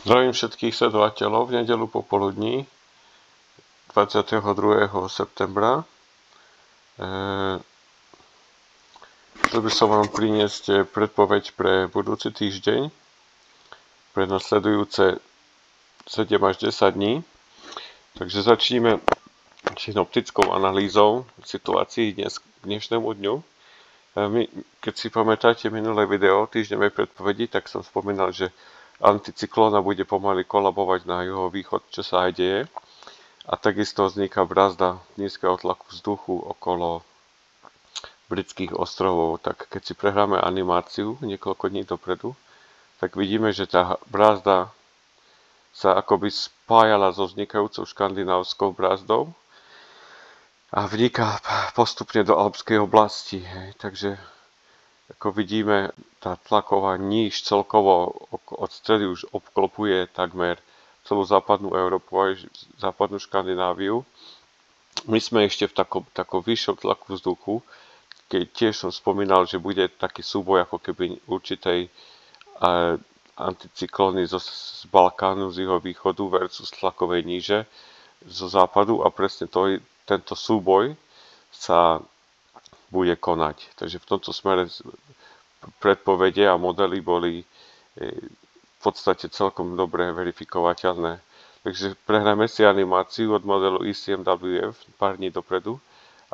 Zdravím všetkých sledovateľov v nedeľu popoludní 22. septembra. Chcel by som vám priniesť predpoveď pre budúci týždeň, pre nasledujúce 7 až 10 dní. Takže začneme synoptickou analýzou situácií k dnešnému dňu. Keď si pamätáte minulé video týždňovej predpovedi, tak som spomínal, že anticyklóna bude pomaly kolabovať na juhovýchod, čo sa aj deje. A takisto vzniká brazda nízkeho tlaku vzduchu okolo britských ostrovov. Tak keď si prehráme animáciu niekoľko dní dopredu, tak vidíme, že tá brazda sa akoby spájala so vznikajúcou škandinávskou brazdou a vniká postupne do alpskej oblasti. Takže ako vidíme, tá tlaková níž celkovo od stredy už obklopuje takmer celú západnú Európu aj západnú Škandináviu. My sme ešte v takom vyššom tlaku vzduchu, keď tiež som spomínal, že bude taký súboj ako keby určitej anticyklóny z Balkánu, z východu versus tlakovej níže zo západu a presne tento súboj sa bude konať. Takže v tomto smere predpovede a modely boli v podstate celkom dobre verifikovateľné. Takže prehráme si animáciu od modelu ECMWF pár dní dopredu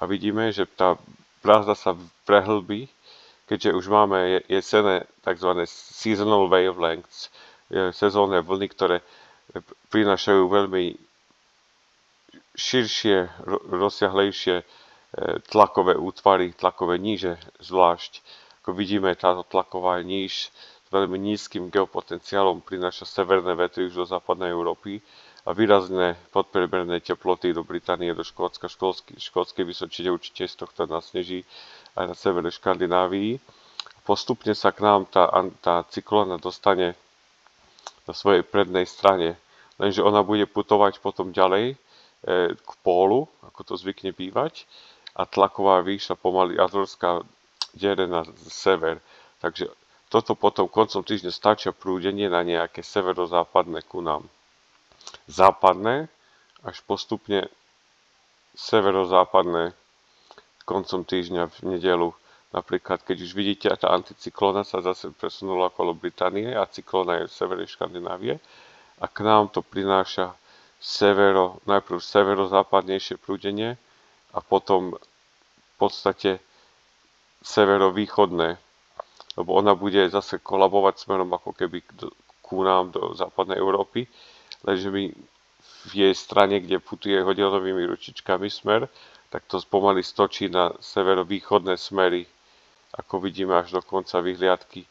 a vidíme, že tá brázda sa prehlbí, keďže už máme jesené tzv. Seasonal wavelengths, sezónne vlny, ktoré prinášajú veľmi širšie, rozsiahlejšie tlakové útvary, tlakové níže zvlášť. Ako vidíme, táto tlaková níž s veľmi nízkym geopotenciálom prináša severné vetry už do západnej Európy a výrazné podpriemerné teploty do Británie, do Škótska, škótskej vysočine určite z tohto nasneží aj na severe Škandinávii. Postupne sa k nám tá cyklóna dostane na svojej prednej strane, lenže ona bude putovať potom ďalej k pólu, ako to zvykne bývať, a tlaková výška pomaly azorská diere na sever. Takže toto potom koncom týždňa stačia prúdenie na nejaké severozápadné ku nám. Západné až postupne severozápadné koncom týždňa v nedeľu. Napríklad, keď už vidíte, tá anticyklóna sa zase presunula okolo Británie a cyklóna je v severe Škandinávie a k nám to prináša najprv severozápadnejšie prúdenie a potom v podstate severovýchodné, lebo ona bude zase kolabovať smerom ako keby ku nám do západnej Európy, lenže my v jej strane, kde putuje hodinovými ručičkami smer, tak to pomaly stočí na severovýchodné smery, ako vidíme až do konca vyhliadky.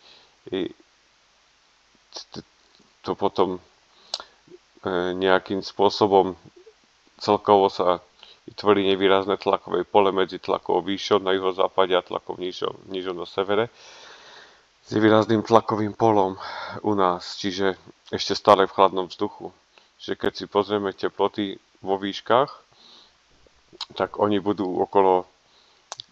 To potom nejakým spôsobom celkovo sa vytvorí nevýrazné tlakové pole medzi tlakovou výšou na juhozápade a tlakovou nížou na severe s nevýrazným tlakovým polom u nás, čiže ešte stále v chladnom vzduchu. Čiže keď si pozrieme teploty vo výškach, tak oni budú okolo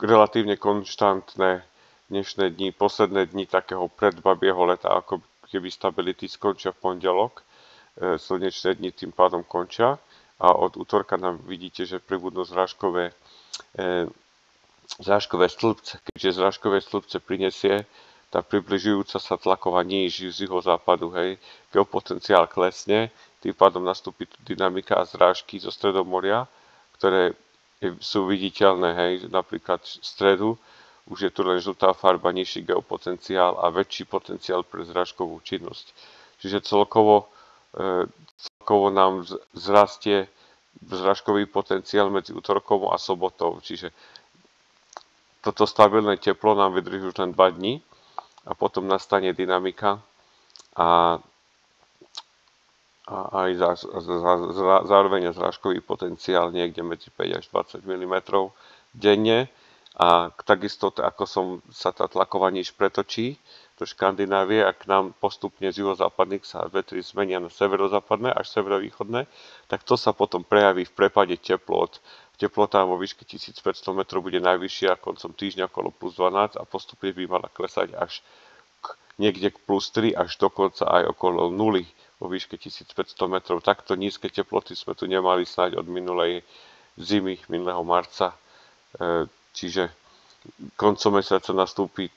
relatívne konštantné dnešné dni, posledné dni takého predbabieho leta, ako keby stability skončia v pondelok, slnečné dni tým pádom končia a od útorka nám vidíte, že pribudnú zrážkové stĺpce. Keďže zrážkové stĺpce prinesie tá približujúca sa tlaková níž z juhozápadu, geopotenciál klesne, tým pádom nastúpi dynamika a zrážky zo Stredomoria, ktoré sú viditeľné, napríklad v stredu už je tu len žltá farba, nižší geopotenciál a väčší potenciál pre zrážkovú činnosť. Čiže celkovo nám zrastie zrážkový potenciál medzi útorkom a sobotou. Čiže toto stabilné teplo nám vydrží už len 2 dní a potom nastane dynamika a aj zároveň zrážkový potenciál niekde medzi 5 až 20 mm denne. A takisto, ako sa tá tlaková níž pretočí do Škandinávie a k nám postupne z juhozápadných sa vetry zmenia na severozápadné až severovýchodné, tak to sa potom prejaví v prepade teplot. Teplota vo výške 1500 metrov bude najvyššia koncom týždňa okolo plus 12 a postupne by mala klesať až niekde k plus 3 až dokonca aj okolo 0 vo výške 1500 metrov. Takto nízke teploty sme tu nemali snáď od minulej zimy, minulého marca. Čiže koncom mesiaca nastúpi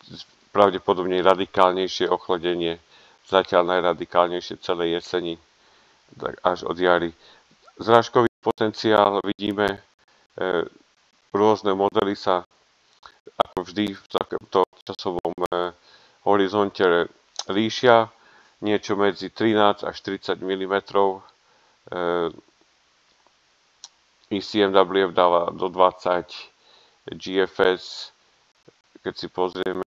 pravdepodobne radikálnejšie ochladenie, zatiaľ najradikálnejšie celej jeseni, až od jary. Zrážkový potenciál vidíme, rôzne modely sa ako vždy v takomto časovom horizonte líšia, niečo medzi 13 až 30 mm. ECMWF dáva do 20, GFS, keď si pozrieme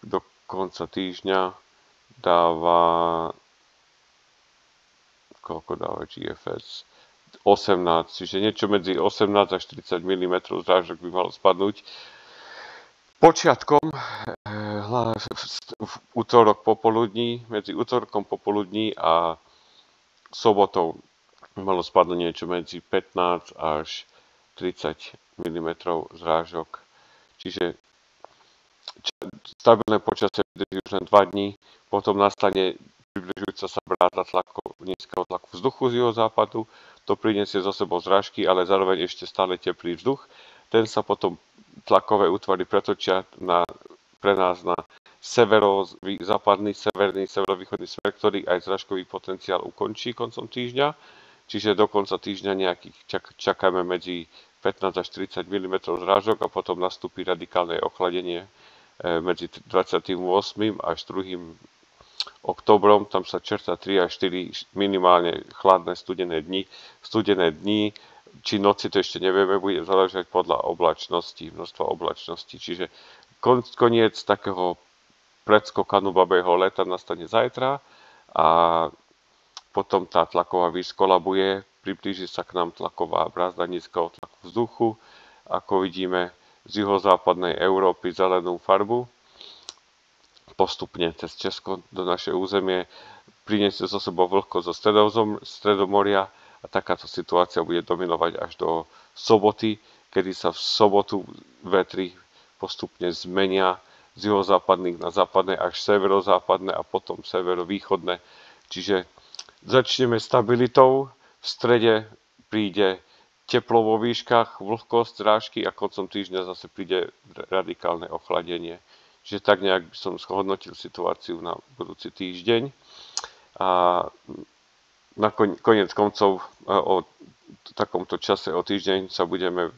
do konca týždňa, dáva, koľko dáva GFS? 18, čiže niečo medzi 18 až 40 mm zrážok by malo spadnúť. Počiatkom v útorok popoludní, medzi útorkom popoludní a sobotou malo spadnúť niečo medzi 15 až 30 mm zrážok. Čiže stabilné počasie vydrží už len 2 dní, potom nastane približujúca sa bráta nízkeho tlaku vzduchu z juhozápadu. To prinesie zo sebou zrážky, ale zároveň ešte stále teplý vzduch. Ten sa potom tlakové útvary pretočia pre nás na severozápadný, severný, severovýchodný smer, ktorý aj zrážkový potenciál ukončí koncom týždňa. Čiže do konca týždňa nejakých čakáme medzi 15 až 30 mm zrážok a potom nastúpi radikálne ochladenie medzi 28. až 2. oktobrom. Tam sa čerta 3 až 4 minimálne chladné studené dni, či noci to ešte nevieme, bude záležať podľa oblačnosti, množstva oblačnosti. Čiže koniec takého predskokanu babého leta nastane zajtra a potom tá tlaková výš kolabuje, priblíži sa k nám tlaková brázda nízkeho tlaku vzduchu, ako vidíme z juhozápadnej Európy zelenú farbu. Postupne cez Česko do naše územie priniesie zo sebou vlhkosť zo Stredomoria a takáto situácia bude dominovať až do soboty, kedy sa v sobotu vetry postupne zmenia z juhozápadných na západné až severozápadné a potom severovýchodné. Čiže začneme stabilitou, v strede príde teplo vo výškach, vlhkosť, zrážky a koncom týždňa zase príde radikálne ochladenie. Čiže tak nejak by som zhodnotil situáciu na budúci týždeň. A na koniec koncov o takomto čase o týždeň sa budeme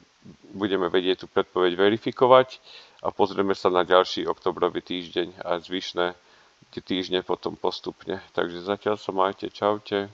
vedieť tú predpoveď verifikovať a pozrieme sa na ďalší oktobrový týždeň a zvyšné týždne potom postupne. Takže zatiaľ sa majte, čaute.